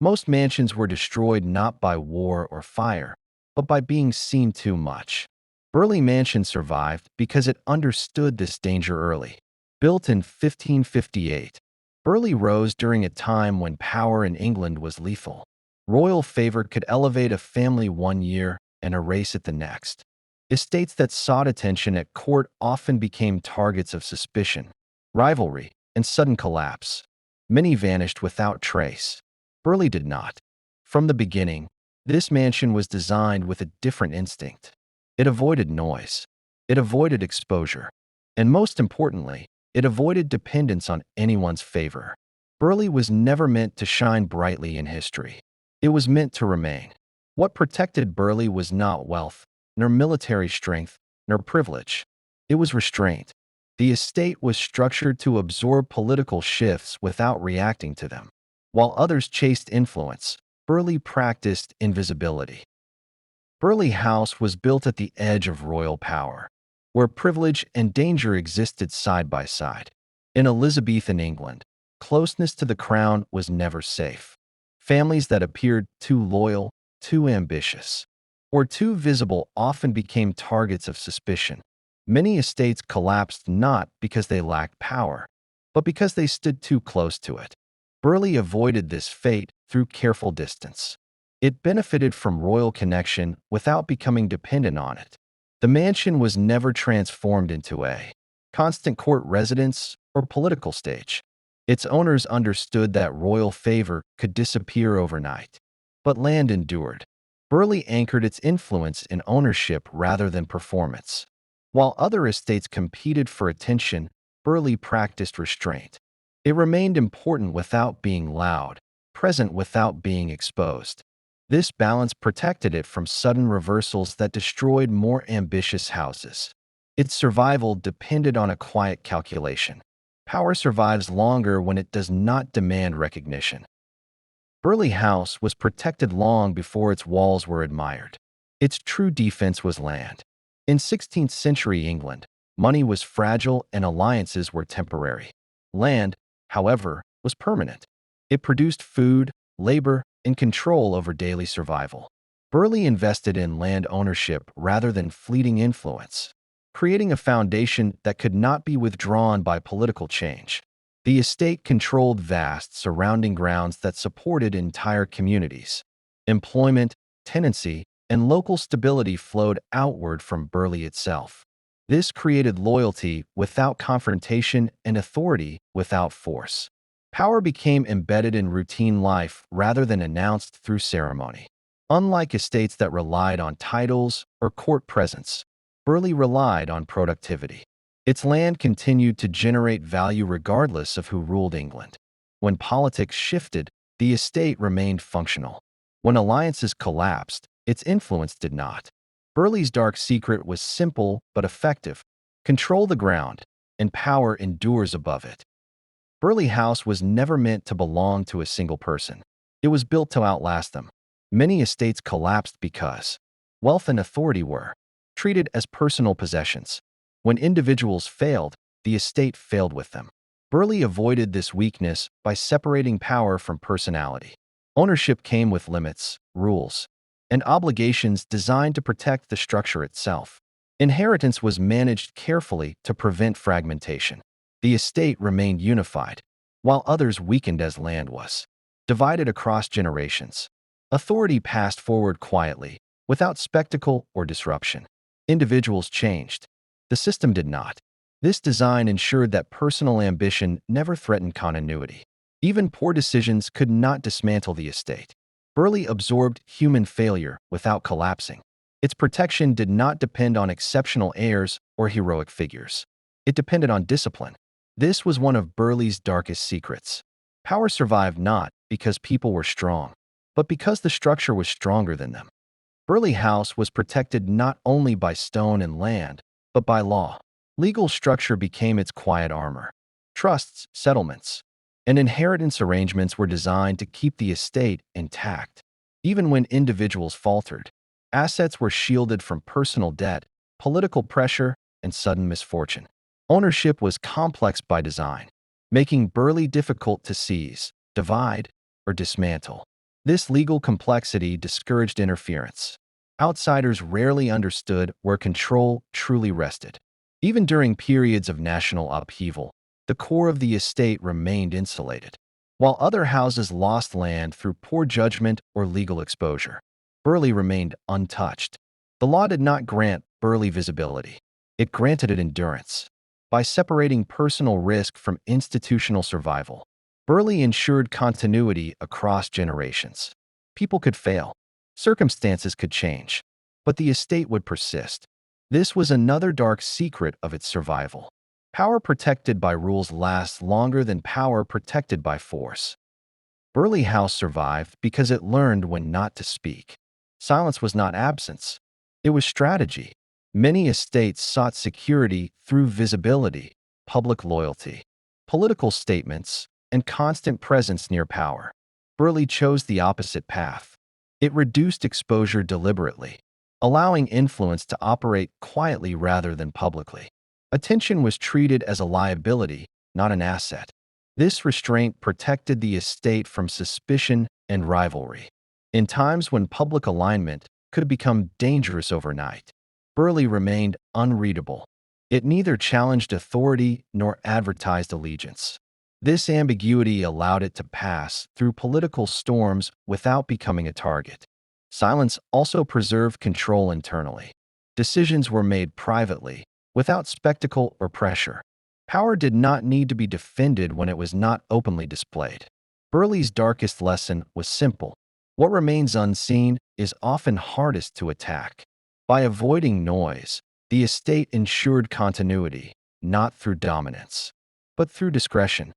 Most mansions were destroyed not by war or fire, but by being seen too much. Burghley Mansion survived because it understood this danger early. Built in 1558, Burghley rose during a time when power in England was lethal. Royal favor could elevate a family one year and erase it the next. Estates that sought attention at court often became targets of suspicion, rivalry, and sudden collapse. Many vanished without trace. Burghley did not. From the beginning, this mansion was designed with a different instinct. It avoided noise. It avoided exposure. And most importantly, it avoided dependence on anyone's favor. Burghley was never meant to shine brightly in history. It was meant to remain. What protected Burghley was not wealth, nor military strength, nor privilege. It was restraint. The estate was structured to absorb political shifts without reacting to them. While others chased influence, Burghley practiced invisibility. Burghley House was built at the edge of royal power, where privilege and danger existed side by side. In Elizabethan England, closeness to the crown was never safe. Families that appeared too loyal, too ambitious, or too visible often became targets of suspicion. Many estates collapsed not because they lacked power, but because they stood too close to it. Burghley avoided this fate through careful distance. It benefited from royal connection without becoming dependent on it. The mansion was never transformed into a constant court residence or political stage. Its owners understood that royal favor could disappear overnight. But land endured. Burghley anchored its influence in ownership rather than performance. While other estates competed for attention, Burghley practiced restraint. It remained important without being loud, present without being exposed. This balance protected it from sudden reversals that destroyed more ambitious houses. Its survival depended on a quiet calculation. Power survives longer when it does not demand recognition. Burghley House was protected long before its walls were admired. Its true defense was land. In 16th century England, money was fragile and alliances were temporary. Land, however, was permanent. It produced food, labor, and control over daily survival. Burghley invested in land ownership rather than fleeting influence, creating a foundation that could not be withdrawn by political change. The estate controlled vast surrounding grounds that supported entire communities. Employment, tenancy, and local stability flowed outward from Burghley itself. This created loyalty without confrontation and authority without force. Power became embedded in routine life rather than announced through ceremony. Unlike estates that relied on titles or court presence, Burghley relied on productivity. Its land continued to generate value regardless of who ruled England. When politics shifted, the estate remained functional. When alliances collapsed, its influence did not. Burghley's dark secret was simple but effective. Control the ground, and power endures above it. Burghley House was never meant to belong to a single person. It was built to outlast them. Many estates collapsed because wealth and authority were treated as personal possessions. When individuals failed, the estate failed with them. Burghley avoided this weakness by separating power from personality. Ownership came with limits, rules, and obligations designed to protect the structure itself. Inheritance was managed carefully to prevent fragmentation. The estate remained unified, while others weakened as land was divided across generations. Authority passed forward quietly, without spectacle or disruption. Individuals changed. The system did not. This design ensured that personal ambition never threatened continuity. Even poor decisions could not dismantle the estate. Burghley absorbed human failure without collapsing. Its protection did not depend on exceptional heirs or heroic figures. It depended on discipline. This was one of Burghley's darkest secrets. Power survived not because people were strong, but because the structure was stronger than them. Burghley House was protected not only by stone and land, but by law. Legal structure became its quiet armor. Trusts, settlements, and inheritance arrangements were designed to keep the estate intact. Even when individuals faltered, assets were shielded from personal debt, political pressure, and sudden misfortune. Ownership was complex by design, making Burghley difficult to seize, divide, or dismantle. This legal complexity discouraged interference. Outsiders rarely understood where control truly rested. Even during periods of national upheaval, the core of the estate remained insulated. While other houses lost land through poor judgment or legal exposure, Burghley remained untouched. The law did not grant Burghley visibility. It granted it endurance. By separating personal risk from institutional survival, Burghley ensured continuity across generations. People could fail. Circumstances could change. But the estate would persist. This was another dark secret of its survival. Power protected by rules lasts longer than power protected by force. Burghley House survived because it learned when not to speak. Silence was not absence. It was strategy. Many estates sought security through visibility, public loyalty, political statements, and constant presence near power. Burghley chose the opposite path. It reduced exposure deliberately, allowing influence to operate quietly rather than publicly. Attention was treated as a liability, not an asset. This restraint protected the estate from suspicion and rivalry. In times when public alignment could have become dangerous overnight, Burghley remained unreadable. It neither challenged authority nor advertised allegiance. This ambiguity allowed it to pass through political storms without becoming a target. Silence also preserved control internally. Decisions were made privately, without spectacle or pressure. Power did not need to be defended when it was not openly displayed. Burghley's darkest lesson was simple. What remains unseen is often hardest to attack. By avoiding noise, the estate ensured continuity, not through dominance, but through discretion.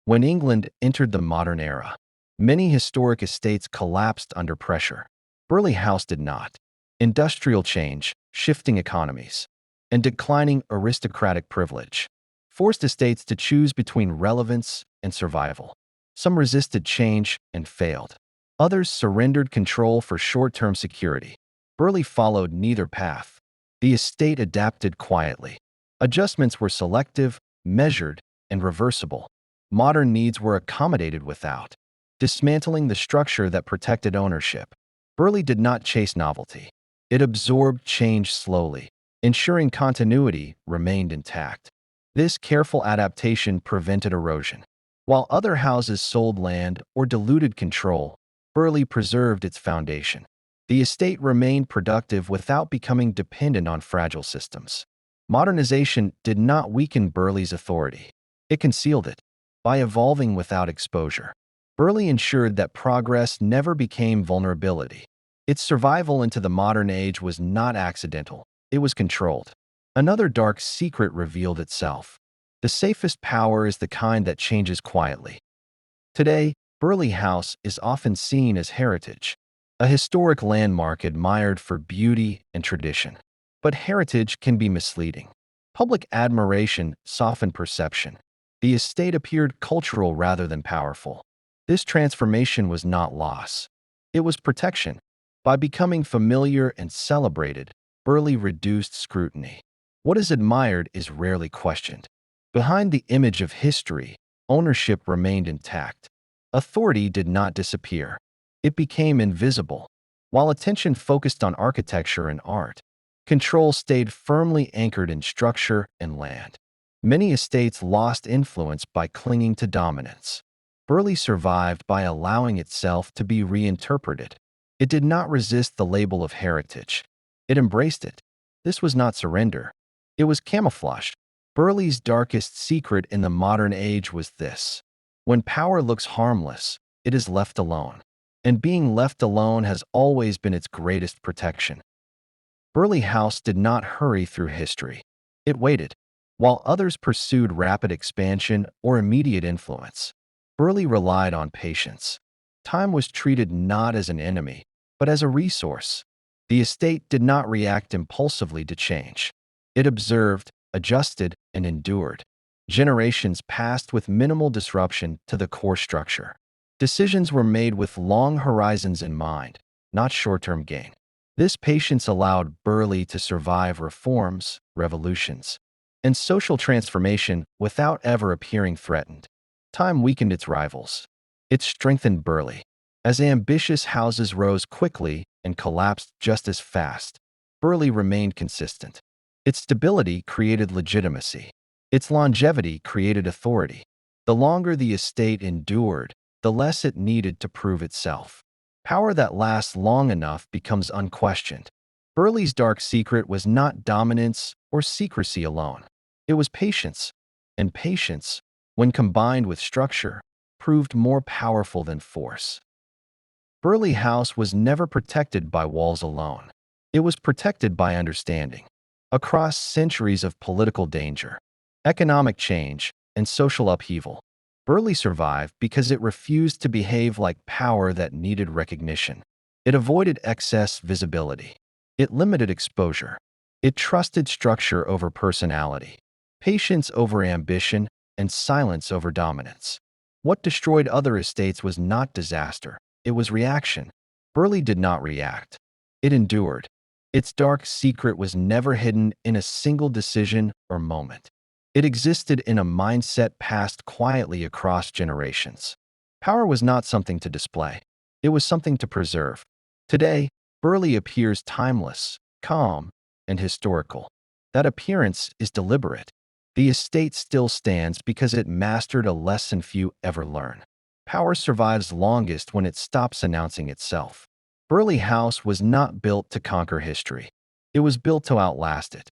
When England entered the modern era, many historic estates collapsed under pressure. Burghley House did not. Industrial change, shifting economies, and declining aristocratic privilege forced estates to choose between relevance and survival. Some resisted change and failed. Others surrendered control for short-term security. Burghley followed neither path. The estate adapted quietly. Adjustments were selective, measured, and reversible. Modern needs were accommodated without dismantling the structure that protected ownership. Burghley did not chase novelty. It absorbed change slowly, ensuring continuity remained intact. This careful adaptation prevented erosion. While other houses sold land or diluted control, Burghley preserved its foundation. The estate remained productive without becoming dependent on fragile systems. Modernization did not weaken Burghley's authority. It concealed it. By evolving without exposure, Burghley ensured that progress never became vulnerability. Its survival into the modern age was not accidental. It was controlled. Another dark secret revealed itself. The safest power is the kind that changes quietly. Today, Burghley House is often seen as heritage, a historic landmark admired for beauty and tradition. But heritage can be misleading. Public admiration softened perception. The estate appeared cultural rather than powerful. This transformation was not loss. It was protection. By becoming familiar and celebrated, Burghley reduced scrutiny. What is admired is rarely questioned. Behind the image of history, ownership remained intact. Authority did not disappear. It became invisible. While attention focused on architecture and art, control stayed firmly anchored in structure and land. Many estates lost influence by clinging to dominance. Burghley survived by allowing itself to be reinterpreted. It did not resist the label of heritage. It embraced it. This was not surrender. It was camouflage. Burghley's darkest secret in the modern age was this: when power looks harmless, it is left alone. And being left alone has always been its greatest protection. Burghley House did not hurry through history. It waited. While others pursued rapid expansion or immediate influence, Burghley relied on patience. Time was treated not as an enemy, but as a resource. The estate did not react impulsively to change. It observed, adjusted, and endured. Generations passed with minimal disruption to the core structure. Decisions were made with long horizons in mind, not short-term gain. This patience allowed Burghley to survive reforms, revolutions, and social transformation without ever appearing threatened. Time weakened its rivals. It strengthened Burghley. As ambitious houses rose quickly and collapsed just as fast, Burghley remained consistent. Its stability created legitimacy. Its longevity created authority. The longer the estate endured, the less it needed to prove itself. Power that lasts long enough becomes unquestioned. Burghley's dark secret was not dominance or secrecy alone. It was patience, and patience, when combined with structure, proved more powerful than force. Burghley House was never protected by walls alone. It was protected by understanding. Across centuries of political danger, economic change, and social upheaval, Burghley survived because it refused to behave like power that needed recognition. It avoided excess visibility. It limited exposure. It trusted structure over personality, patience over ambition, and silence over dominance. What destroyed other estates was not disaster. It was reaction. Burghley did not react. It endured. Its dark secret was never hidden in a single decision or moment. It existed in a mindset passed quietly across generations. Power was not something to display. It was something to preserve. Today, Burghley appears timeless, calm, and historical. That appearance is deliberate. The estate still stands because it mastered a lesson few ever learn. Power survives longest when it stops announcing itself. Burghley House was not built to conquer history. It was built to outlast it.